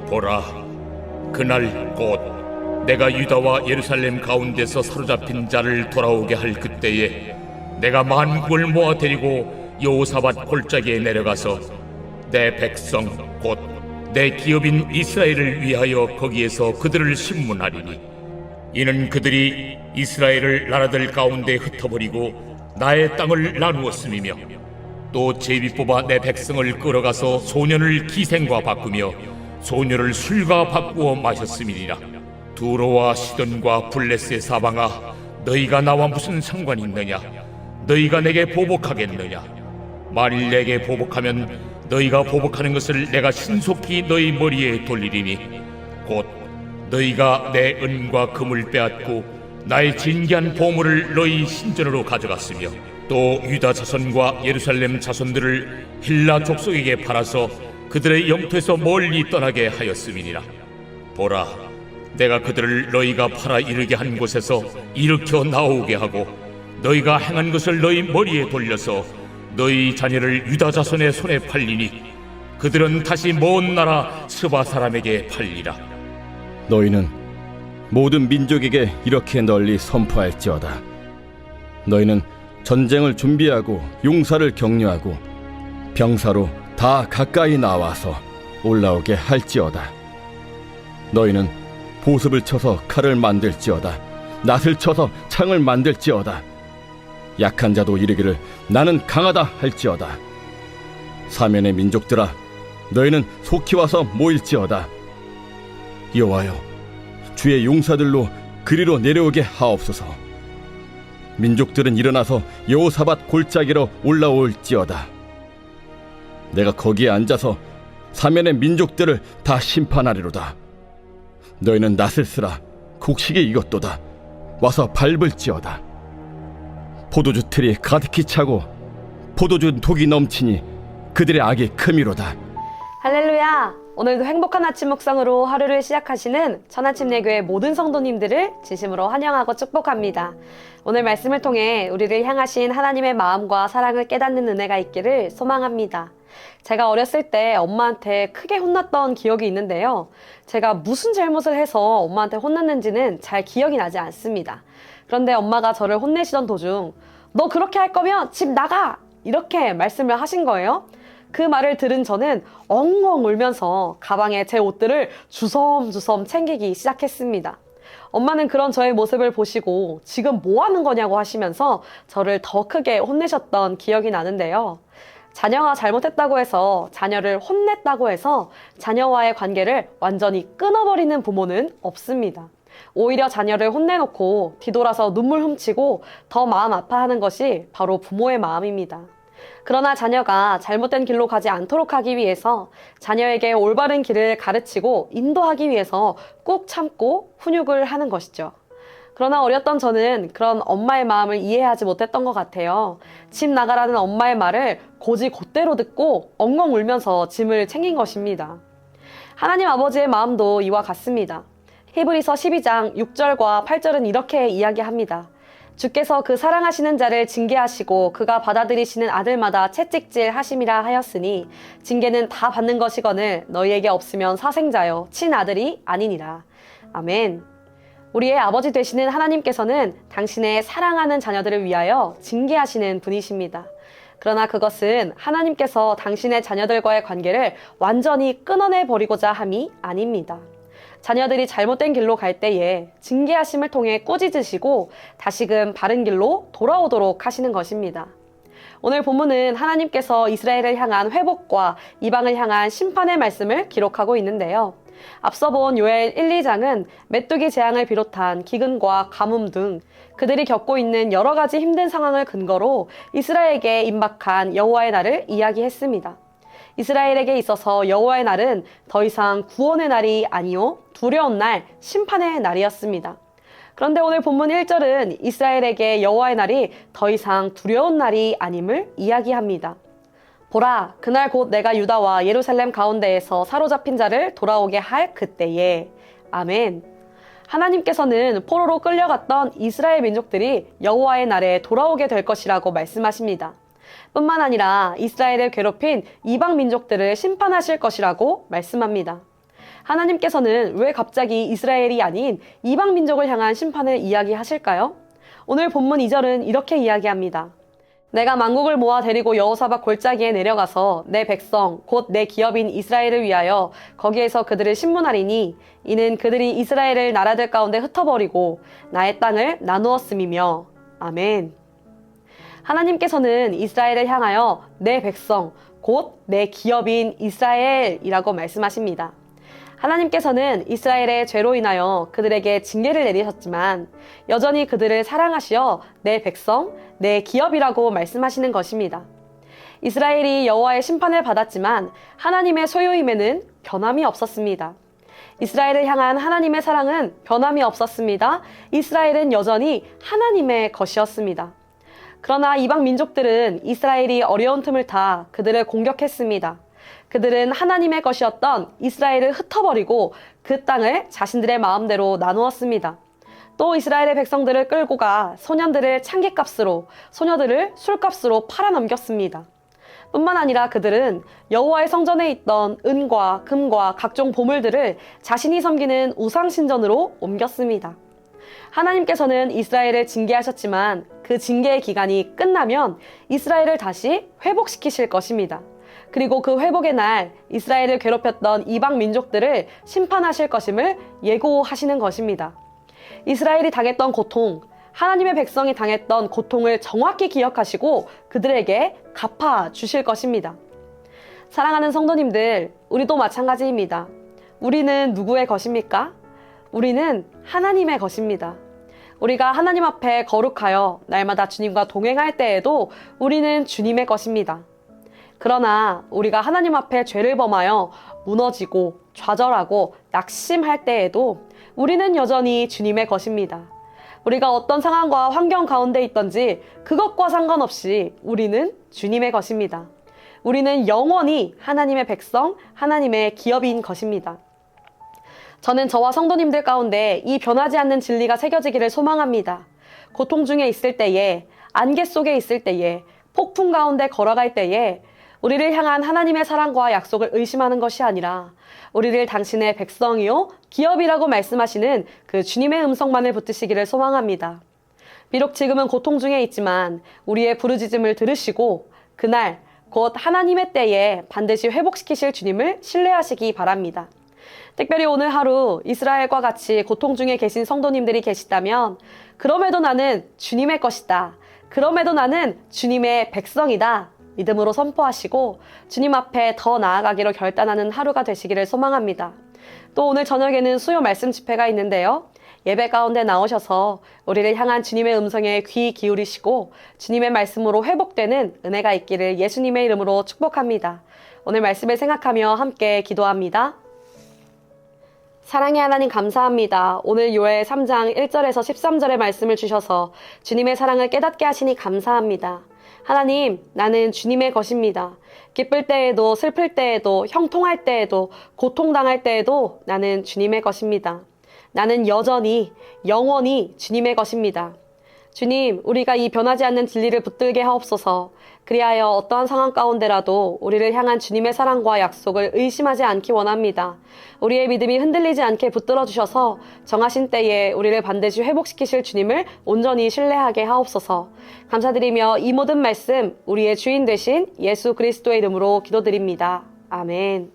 보라, 그날 곧 내가 유다와 예루살렘 가운데서 사로잡힌 자를 돌아오게 할 그때에 내가 만국을 모아 데리고 여호사밧 골짜기에 내려가서 내 백성 곧 내 기업인 이스라엘을 위하여 거기에서 그들을 심문하리니, 이는 그들이 이스라엘을 나라들 가운데 흩어버리고 나의 땅을 나누었음이며, 또 제비 뽑아 내 백성을 끌어가서 소년을 기생과 바꾸며 소녀를 술과 바꾸어 마셨음이니라. 두로와 시돈과 블레셋 사방아, 너희가 나와 무슨 상관이 있느냐? 너희가 내게 보복하겠느냐? 만일 내게 보복하면 너희가 보복하는 것을 내가 신속히 너희 머리에 돌리리니, 곧 너희가 내 은과 금을 빼앗고 나의 진귀한 보물을 너희 신전으로 가져갔으며, 또 유다 자손과 예루살렘 자손들을 힐라 족속에게 팔아서 그들의 영토에서 멀리 떠나게 하였음이니라. 보라, 내가 그들을 너희가 팔아 이르게 한 곳에서 일으켜 나오게 하고 너희가 행한 것을 너희 머리에 돌려서 너희 자녀를 유다 자손의 손에 팔리니, 그들은 다시 먼 나라 스바 사람에게 팔리라. 너희는 모든 민족에게 이렇게 널리 선포할지어다. 너희는 전쟁을 준비하고 용사를 격려하고 병사로 다 가까이 나와서 올라오게 할지어다. 너희는 보습을 쳐서 칼을 만들지어다. 낫을 쳐서 창을 만들지어다. 약한 자도 이르기를 나는 강하다 할지어다. 사면의 민족들아, 너희는 속히 와서 모일지어다. 여호와여, 주의 용사들로 그리로 내려오게 하옵소서. 민족들은 일어나서 여호사밧 골짜기로 올라올지어다. 내가 거기에 앉아서 사면의 민족들을 다 심판하리로다. 너희는 낫을 쓰라. 곡식이 익었도다. 와서 밟을지어다. 포도주 틀이 가득히 차고 포도주 독이 넘치니 그들의 악이 크미로다. 할렐루야! 오늘도 행복한 아침 묵상으로 하루를 시작하시는 천안침례교회 모든 성도님들을 진심으로 환영하고 축복합니다. 오늘 말씀을 통해 우리를 향하신 하나님의 마음과 사랑을 깨닫는 은혜가 있기를 소망합니다. 제가 어렸을 때 엄마한테 크게 혼났던 기억이 있는데요. 제가 무슨 잘못을 해서 엄마한테 혼났는지는 잘 기억이 나지 않습니다. 그런데 엄마가 저를 혼내시던 도중 "너 그렇게 할 거면 집 나가!" 이렇게 말씀을 하신 거예요. 그 말을 들은 저는 엉엉 울면서 가방에 제 옷들을 주섬주섬 챙기기 시작했습니다. 엄마는 그런 저의 모습을 보시고 "지금 뭐 하는 거냐고" 하시면서 저를 더 크게 혼내셨던 기억이 나는데요. 자녀가 잘못했다고 해서, 자녀를 혼냈다고 해서 자녀와의 관계를 완전히 끊어버리는 부모는 없습니다. 오히려 자녀를 혼내놓고 뒤돌아서 눈물 훔치고 더 마음 아파하는 것이 바로 부모의 마음입니다. 그러나 자녀가 잘못된 길로 가지 않도록 하기 위해서, 자녀에게 올바른 길을 가르치고 인도하기 위해서 꾹 참고 훈육을 하는 것이죠. 그러나 어렸던 저는 그런 엄마의 마음을 이해하지 못했던 것 같아요. 집 나가라는 엄마의 말을 곧이곧대로 듣고 엉엉 울면서 짐을 챙긴 것입니다. 하나님 아버지의 마음도 이와 같습니다. 히브리서 12장 6절과 8절은 이렇게 이야기합니다. 주께서 그 사랑하시는 자를 징계하시고 그가 받아들이시는 아들마다 채찍질 하심이라 하였으니 징계는 다 받는 것이거늘 너희에게 없으면 사생자요 친아들이 아니니라. 아멘. 우리의 아버지 되시는 하나님께서는 당신의 사랑하는 자녀들을 위하여 징계하시는 분이십니다. 그러나 그것은 하나님께서 당신의 자녀들과의 관계를 완전히 끊어내버리고자 함이 아닙니다. 자녀들이 잘못된 길로 갈 때에 징계하심을 통해 꾸짖으시고 다시금 바른 길로 돌아오도록 하시는 것입니다. 오늘 본문은 하나님께서 이스라엘을 향한 회복과 이방을 향한 심판의 말씀을 기록하고 있는데요. 앞서 본 요엘 1, 2장은 메뚜기 재앙을 비롯한 기근과 가뭄 등 그들이 겪고 있는 여러 가지 힘든 상황을 근거로 이스라엘에게 임박한 여호와의 날을 이야기했습니다. 이스라엘에게 있어서 여호와의 날은 더 이상 구원의 날이 아니요 두려운 날, 심판의 날이었습니다. 그런데 오늘 본문 1절은 이스라엘에게 여호와의 날이 더 이상 두려운 날이 아님을 이야기합니다. 보라, 그날 곧 내가 유다와 예루살렘 가운데에서 사로잡힌 자를 돌아오게 할 그때에. 아멘. 하나님께서는 포로로 끌려갔던 이스라엘 민족들이 여호와의 날에 돌아오게 될 것이라고 말씀하십니다. 뿐만 아니라 이스라엘을 괴롭힌 이방 민족들을 심판하실 것이라고 말씀합니다. 하나님께서는 왜 갑자기 이스라엘이 아닌 이방 민족을 향한 심판을 이야기하실까요? 오늘 본문 2절은 이렇게 이야기합니다. 내가 만국을 모아 데리고 여호사밧 골짜기에 내려가서 내 백성 곧 내 기업인 이스라엘을 위하여 거기에서 그들을 신문하리니 이는 그들이 이스라엘을 나라들 가운데 흩어버리고 나의 땅을 나누었음이며. 아멘. 하나님께서는 이스라엘을 향하여 내 백성 곧 내 기업인 이스라엘이라고 말씀하십니다. 하나님께서는 이스라엘의 죄로 인하여 그들에게 징계를 내리셨지만 여전히 그들을 사랑하시어 내 백성, 내 기업이라고 말씀하시는 것입니다. 이스라엘이 여호와의 심판을 받았지만 하나님의 소유임에는 변함이 없었습니다. 이스라엘을 향한 하나님의 사랑은 변함이 없었습니다. 이스라엘은 여전히 하나님의 것이었습니다. 그러나 이방 민족들은 이스라엘이 어려운 틈을 타 그들을 공격했습니다. 그들은 하나님의 것이었던 이스라엘을 흩어버리고 그 땅을 자신들의 마음대로 나누었습니다. 또 이스라엘의 백성들을 끌고 가 소년들을 참기값으로, 소녀들을 술값으로 팔아넘겼습니다. 뿐만 아니라 그들은 여호와의 성전에 있던 은과 금과 각종 보물들을 자신이 섬기는 우상신전으로 옮겼습니다. 하나님께서는 이스라엘을 징계하셨지만 그 징계의 기간이 끝나면 이스라엘을 다시 회복시키실 것입니다. 그리고 그 회복의 날 이스라엘을 괴롭혔던 이방 민족들을 심판하실 것임을 예고하시는 것입니다. 이스라엘이 당했던 고통, 하나님의 백성이 당했던 고통을 정확히 기억하시고 그들에게 갚아 주실 것입니다. 사랑하는 성도님들, 우리도 마찬가지입니다. 우리는 누구의 것입니까? 우리는 하나님의 것입니다. 우리가 하나님 앞에 거룩하여 날마다 주님과 동행할 때에도 우리는 주님의 것입니다. 그러나 우리가 하나님 앞에 죄를 범하여 무너지고 좌절하고 낙심할 때에도 우리는 여전히 주님의 것입니다. 우리가 어떤 상황과 환경 가운데 있든지 그것과 상관없이 우리는 주님의 것입니다. 우리는 영원히 하나님의 백성, 하나님의 기업인 것입니다. 저는 저와 성도님들 가운데 이 변하지 않는 진리가 새겨지기를 소망합니다. 고통 중에 있을 때에, 안개 속에 있을 때에, 폭풍 가운데 걸어갈 때에 우리를 향한 하나님의 사랑과 약속을 의심하는 것이 아니라 우리를 당신의 백성이요 기업이라고 말씀하시는 그 주님의 음성만을 붙드시기를 소망합니다. 비록 지금은 고통 중에 있지만 우리의 부르짖음을 들으시고 그날 곧 하나님의 때에 반드시 회복시키실 주님을 신뢰하시기 바랍니다. 특별히 오늘 하루 이스라엘과 같이 고통 중에 계신 성도님들이 계시다면 그럼에도 나는 주님의 것이다. 그럼에도 나는 주님의 백성이다. 믿음으로 선포하시고 주님 앞에 더 나아가기로 결단하는 하루가 되시기를 소망합니다. 또 오늘 저녁에는 수요 말씀 집회가 있는데요. 예배 가운데 나오셔서 우리를 향한 주님의 음성에 귀 기울이시고 주님의 말씀으로 회복되는 은혜가 있기를 예수님의 이름으로 축복합니다. 오늘 말씀을 생각하며 함께 기도합니다. 사랑의 하나님 감사합니다. 오늘 요엘 3장 1절에서 13절의 말씀을 주셔서 주님의 사랑을 깨닫게 하시니 감사합니다. 하나님, 나는 주님의 것입니다. 기쁠 때에도 슬플 때에도 형통할 때에도 고통당할 때에도 나는 주님의 것입니다. 나는 여전히 영원히 주님의 것입니다. 주님, 우리가 이 변하지 않는 진리를 붙들게 하옵소서. 그리하여 어떠한 상황 가운데라도 우리를 향한 주님의 사랑과 약속을 의심하지 않기 원합니다. 우리의 믿음이 흔들리지 않게 붙들어 주셔서 정하신 때에 우리를 반드시 회복시키실 주님을 온전히 신뢰하게 하옵소서. 감사드리며 이 모든 말씀 우리의 주인 되신 예수 그리스도의 이름으로 기도드립니다. 아멘.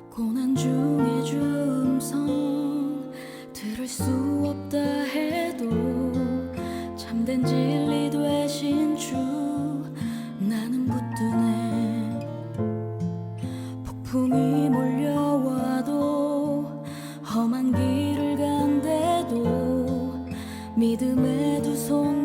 고난 중에 주 음성 들을 수 없다 해도 참된 진리 되신 주 나는 붙드네. 폭풍이 몰려와도 험한 길을 간대도 믿음의 두 손